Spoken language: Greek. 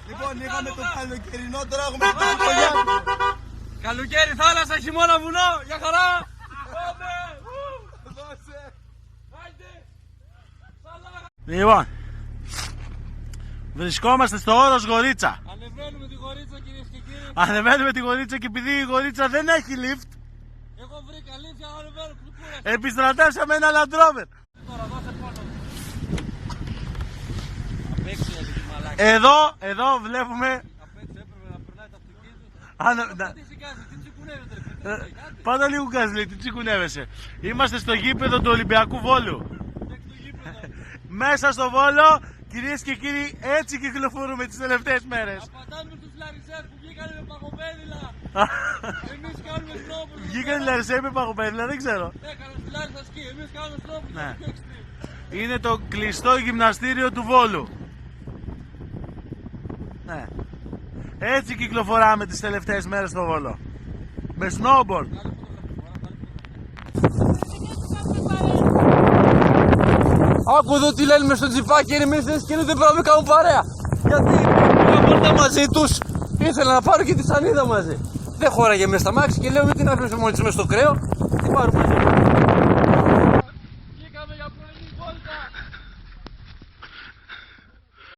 Λοιπόν, είχαμε το καλοκαιρινό, τώρα έχουμε το καλοκαιρινό. Καλοκαίρι, θάλασσα, χειμώνα, βουνό, για χαρά! Πάμε! Δώσε! Λοιπόν, βρισκόμαστε στο όρος Γορίτσα. Ανεβαίνουμε τη Γορίτσα, κυρίες και κύριοι. Ανεβαίνουμε τη Γορίτσα και επειδή η Γορίτσα δεν έχει lift, Εγώ βρήκα λύση, ανεβαίνω, κουράσαι. επιστρατεύσαμε ένα Land Rover. Τώρα δώσε πόνο. Απ' έξω για τη μαλάκα. Εδώ βλέπουμε. Απ' έξω έπρεπε να περνάει το αυτοκίνητο. Τι σηκάζει, τι τσικουνεύεται ρε παιδί. Πάντα λίγο γκάζ λέει, τι τσικουνεύεσαι. Είμαστε στο γήπεδο του Ολυμπιακού Βόλου. Μέσα στο Βόλο, κυρίες και κύριοι, έτσι κυκλοφορούμε τις τελευταίες μέρες. Απαντάμε στους λαρισές που βγήκανε με παγοπέδιλα. Εμείς κάνουμε σνόπους. Βγήκαν οι Λαρισαίοι με παγοπέδιλα, δεν ξέρω. Έκαναν στη Λάρισα σκι, εμείς κάνουμε σνόπους. Ναι. Είναι το κλειστό γυμναστήριο του Βόλου. Ναι. Έτσι κυκλοφοράμε τις τελευταίες μέρες στο Βόλο. Με snowboard. Άκου εδώ τι λένε μες στο τσιπάκι, εμείς και δεν πρέπει να κάνουν παρέα. Γιατί ήμουν μαζί τους, ήθελα να πάρω και τη σανίδα μαζί. Δεν χώραγε μες στα μάξι και λέω με τι να αφήσουμε μόλις μες στο κρέο, τι πάρουμε μαζί.